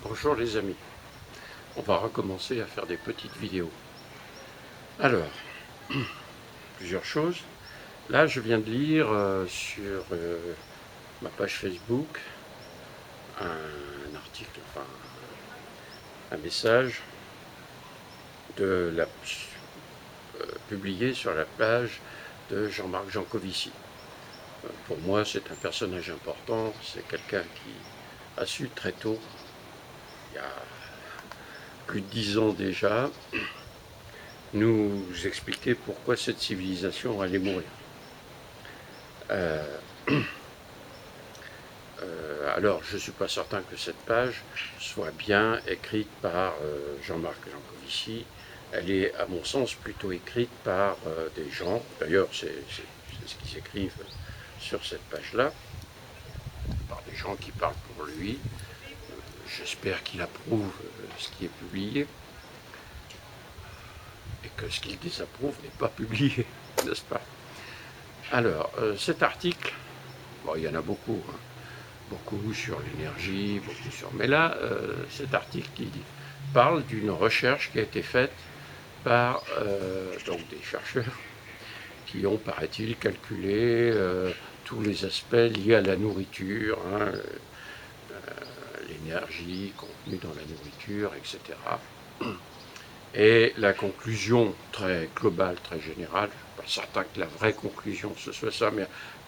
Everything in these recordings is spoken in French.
Bonjour les amis, on va recommencer à faire des petites vidéos. Alors, plusieurs choses. Là, je viens de lire sur ma page Facebook un article, enfin un message publié sur la page de Jean-Marc Jancovici. Pour moi, c'est un personnage important, c'est quelqu'un qui a su très tôt, il y a plus de 10 ans déjà, nous expliquer pourquoi cette civilisation allait mourir. Alors, je ne suis pas certain que cette page soit bien écrite par Jean-Marc Jancovici. Elle est, à mon sens, plutôt écrite par des gens, d'ailleurs c'est ce qu'ils écrivent sur cette page-là, par des gens qui parlent pour lui. J'espère qu'il approuve ce qui est publié et que ce qu'il désapprouve n'est pas publié, n'est-ce pas? Alors, cet article, bon, il y en a beaucoup, hein, beaucoup sur l'énergie, beaucoup sur... Mais là, cet article qui parle d'une recherche qui a été faite par donc des chercheurs qui ont, paraît-il, calculé tous les aspects liés à la nourriture, hein, l'énergie contenue dans la nourriture, etc. Et la conclusion très globale, très générale, je ne suis pas certain que la vraie conclusion ce soit ça, mais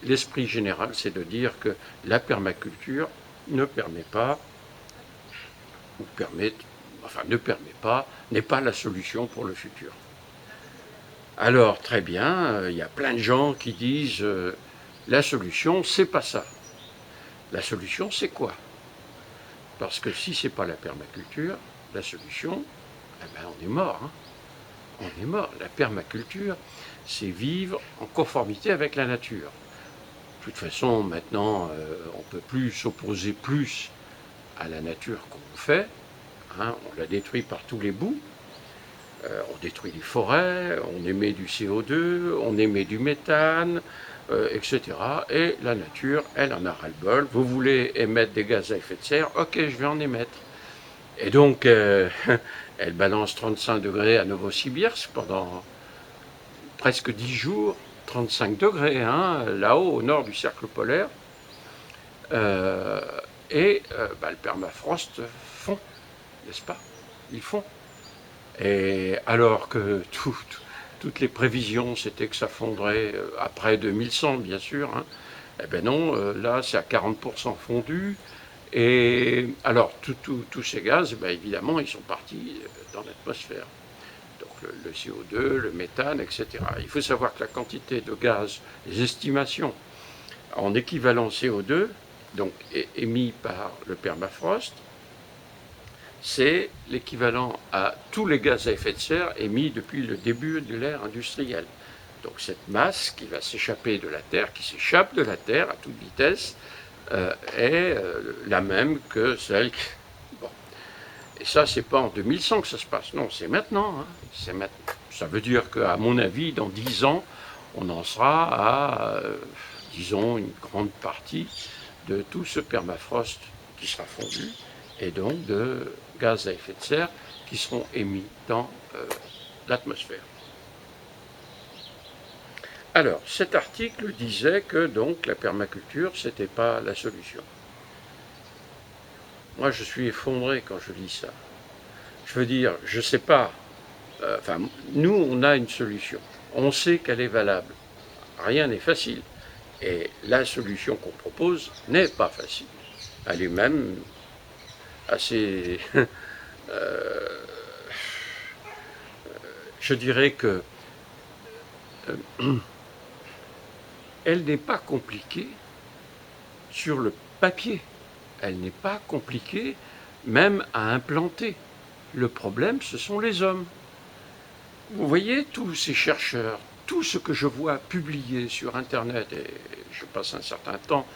l'esprit général, c'est de dire que la permaculture ne permet pas, ou permet, enfin ne permet pas, n'est pas la solution pour le futur. Alors très bien, il y a plein de gens qui disent la solution, c'est pas ça. La solution, c'est quoi? Parce que si c'est pas la permaculture, la solution, eh ben on est mort. Hein. On est mort. La permaculture, c'est vivre en conformité avec la nature. De toute façon, maintenant, on ne peut plus s'opposer plus à la nature qu'on fait. Hein, on la détruit par tous les bouts. On détruit les forêts, on émet du CO2, on émet du méthane, etc. Et la nature, elle en a ras-le-bol. Vous voulez émettre des gaz à effet de serre? Ok, je vais en émettre. Et donc, elle balance 35 degrés à Novosibirsk pendant presque 10 jours, 35 degrés, hein, là-haut, au nord du cercle polaire. Le permafrost fond, n'est-ce pas? Ils font. Et alors que toutes les prévisions, c'était que ça fondrait après 2100, bien sûr. Hein. Eh ben non, là, c'est à 40% fondu. Et alors, tous ces gaz, ben évidemment, ils sont partis dans l'atmosphère. Donc le CO2, le méthane, etc. Il faut savoir que la quantité de gaz, les estimations en équivalent CO2, donc émis par le permafrost, c'est l'équivalent à tous les gaz à effet de serre émis depuis le début de l'ère industrielle. Donc cette masse qui va s'échapper de la Terre, qui s'échappe de la Terre à toute vitesse, est la même que celle... Bon. Et ça, c'est pas en 2100 que ça se passe, non, c'est maintenant. Hein. C'est maintenant. Ça veut dire qu'à mon avis, dans 10 ans, on en sera à, disons, une grande partie de tout ce permafrost qui sera fondu, et donc de gaz à effet de serre qui seront émis dans l'atmosphère. Alors, cet article disait que donc la permaculture, c'était pas la solution. Moi, je suis effondré quand je lis ça. Je veux dire, je sais pas. Nous, on a une solution. On sait qu'elle est valable. Rien n'est facile. Et la solution qu'on propose n'est pas facile. Elle est même assez... je dirais que elle n'est pas compliquée sur le papier. Elle n'est pas compliquée même à implanter. Le problème, ce sont les hommes. Vous voyez, tous ces chercheurs, tout ce que je vois publié sur Internet, et je passe un certain temps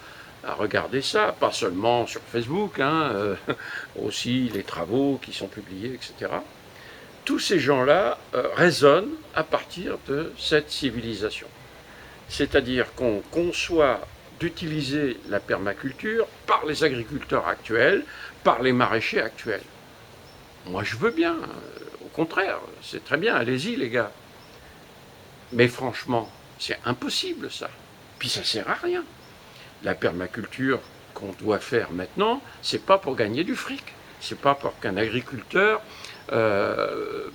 à regarder ça, pas seulement sur Facebook, hein, aussi les travaux qui sont publiés, etc. Tous ces gens-là raisonnent à partir de cette civilisation. C'est-à-dire qu'on conçoit d'utiliser la permaculture par les agriculteurs actuels, par les maraîchers actuels. Moi, je veux bien. Au contraire, c'est très bien. Allez-y, les gars. Mais franchement, c'est impossible, ça. Puis ça sert à rien. La permaculture qu'on doit faire maintenant, c'est pas pour gagner du fric. C'est pas pour qu'un agriculteur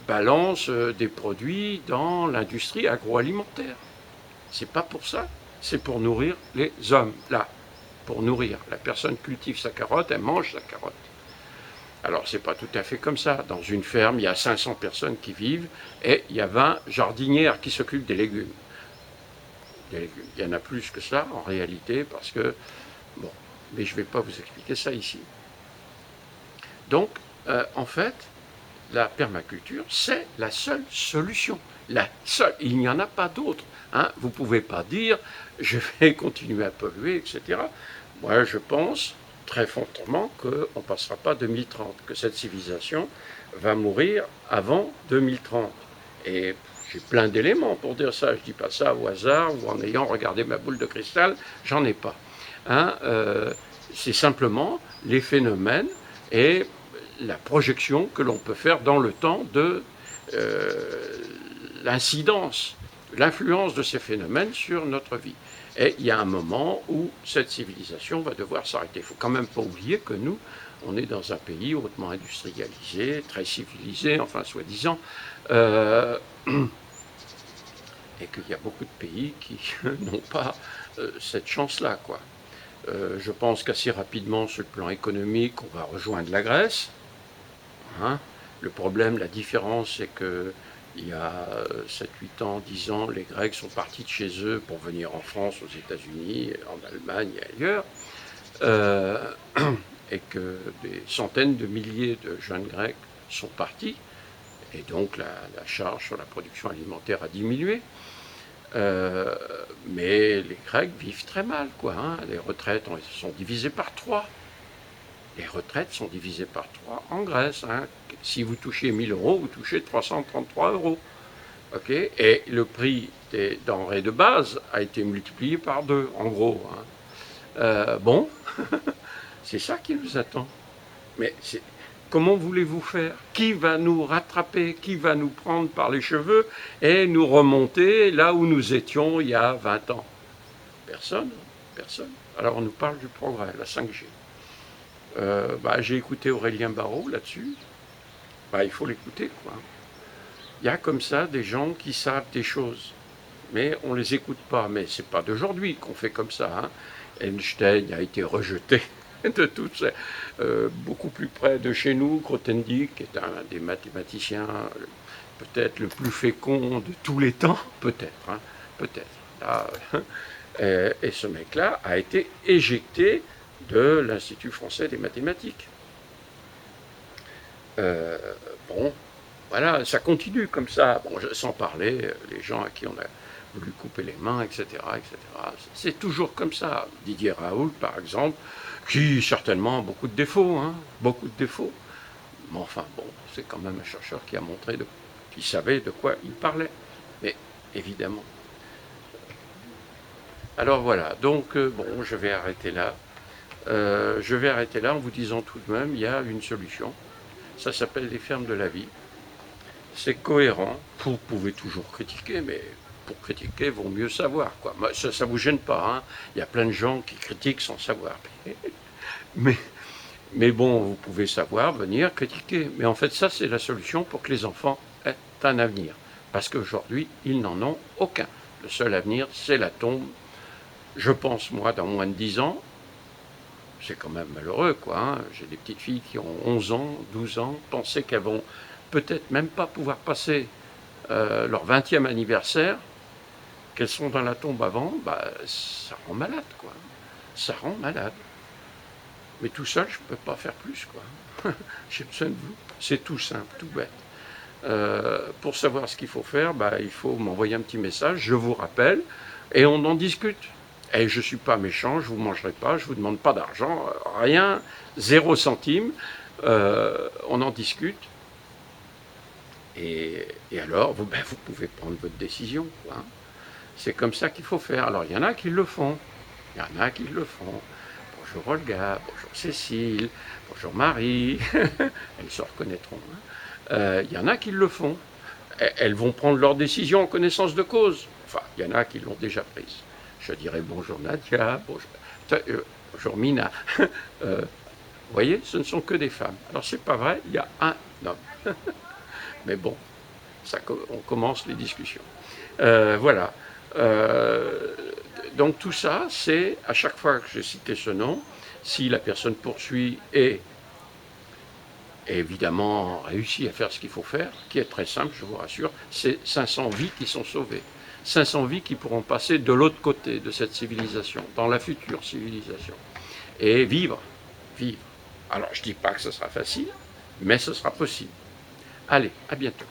balance des produits dans l'industrie agroalimentaire. C'est pas pour ça. C'est pour nourrir les hommes, là. Pour nourrir. La personne cultive sa carotte, elle mange sa carotte. Alors, c'est pas tout à fait comme ça. Dans une ferme, il y a 500 personnes qui vivent et il y a 20 jardinières qui s'occupent des légumes. Il y en a plus que ça, en réalité, parce que... Bon, mais je ne vais pas vous expliquer ça ici. Donc, en fait, la permaculture, c'est la seule solution. La seule. Il n'y en a pas d'autre. Hein. Vous ne pouvez pas dire, je vais continuer à polluer, etc. Moi, je pense très fortement qu'on ne passera pas 2030, que cette civilisation va mourir avant 2030. Et j'ai plein d'éléments pour dire ça. Je ne dis pas ça au hasard ou en ayant regardé ma boule de cristal, j'en ai pas. Hein, c'est simplement les phénomènes et la projection que l'on peut faire dans le temps de l'incidence, l'influence de ces phénomènes sur notre vie. Et il y a un moment où cette civilisation va devoir s'arrêter. Il ne faut quand même pas oublier que nous, on est dans un pays hautement industrialisé, très civilisé, enfin soi-disant, et qu'il y a beaucoup de pays qui n'ont pas cette chance-là, quoi. Je pense qu'assez rapidement, sur le plan économique, on va rejoindre la Grèce. Hein. Le problème, la différence, c'est que il y a 7, 8 ans, 10 ans, les Grecs sont partis de chez eux pour venir en France, aux États-Unis, en Allemagne et ailleurs, et que des centaines de milliers de jeunes Grecs sont partis, et donc la charge sur la production alimentaire a diminué. Mais les Grecs vivent très mal, quoi. Hein. Les retraites sont divisées par 3. Les retraites sont divisées par 3 en Grèce. Hein. Si vous touchez 1000 euros, vous touchez 333 euros. Okay, et le prix des denrées de base a été multiplié par 2, en gros. Hein. Bon, c'est ça qui nous attend. Mais comment voulez-vous faire? Qui va nous rattraper? Qui va nous prendre par les cheveux et nous remonter là où nous étions il y a 20 ans? Personne. Personne. Alors on nous parle du progrès, la 5G. J'ai écouté Aurélien Barraud là-dessus. Il faut l'écouter, quoi. Il y a comme ça des gens qui savent des choses, mais on ne les écoute pas. Mais c'est pas d'aujourd'hui qu'on fait comme ça. Hein. Einstein a été rejeté de toutes beaucoup plus près de chez nous. Grothendieck est un des mathématiciens peut-être le plus fécond de tous les temps, peut-être. Hein, peut-être. Là, et ce mec-là a été éjecté de l'Institut français des mathématiques. Bon, voilà, ça continue comme ça. Bon, sans parler les gens à qui on a voulu couper les mains, etc., etc. C'est toujours comme ça. Didier Raoult, par exemple, qui certainement a beaucoup de défauts, hein, beaucoup de défauts. Mais enfin, bon, c'est quand même un chercheur qui a montré qu'il savait de quoi il parlait. Mais évidemment. Alors voilà, donc bon, je vais arrêter là. Je vais arrêter là en vous disant tout de même, il y a une solution. Ça s'appelle les fermes de la vie. C'est cohérent. Vous pouvez toujours critiquer, mais pour critiquer, il vaut mieux savoir, quoi. Ça ne vous gêne pas. Hein. Il y a plein de gens qui critiquent sans savoir. mais bon, vous pouvez savoir, venir critiquer. Mais en fait, ça, c'est la solution pour que les enfants aient un avenir. Parce qu'aujourd'hui, ils n'en ont aucun. Le seul avenir, c'est la tombe. Je pense, moi, dans moins de 10 ans, c'est quand même malheureux, quoi. Hein. J'ai des petites filles qui ont 11 ans, 12 ans, penser qu'elles vont peut-être même pas pouvoir passer leur 20e anniversaire, qu'elles sont dans la tombe avant, ça rend malade, quoi. Ça rend malade. Mais tout seul, je ne peux pas faire plus, quoi. J'ai besoin de vous. C'est tout simple, tout bête. Pour savoir ce qu'il faut faire, il faut m'envoyer un petit message, je vous rappelle, et on en discute. Et je ne suis pas méchant, je ne vous mangerai pas, je ne vous demande pas d'argent, rien, 0 centime, on en discute. Et alors, vous pouvez prendre votre décision, quoi. C'est comme ça qu'il faut faire. Alors, il y en a qui le font. Il y en a qui le font. Bonjour Olga, bonjour Cécile, bonjour Marie, elles se reconnaîtront. Il y en a qui le font. Elles vont prendre leurs décisions en connaissance de cause. Enfin, il y en a qui l'ont déjà prise. Je dirais bonjour Nadia, bonjour Mina. Vous voyez, ce ne sont que des femmes. Alors c'est pas vrai, il y a un homme. Mais bon, on commence les discussions. Voilà. Donc tout ça, c'est à chaque fois que j'ai cité ce nom, si la personne poursuit et évidemment réussit à faire ce qu'il faut faire, qui est très simple, je vous rassure, c'est 500 vies qui sont sauvées. 500 vies qui pourront passer de l'autre côté de cette civilisation, dans la future civilisation. Et vivre. Alors je ne dis pas que ce sera facile, mais ce sera possible. Allez, à bientôt.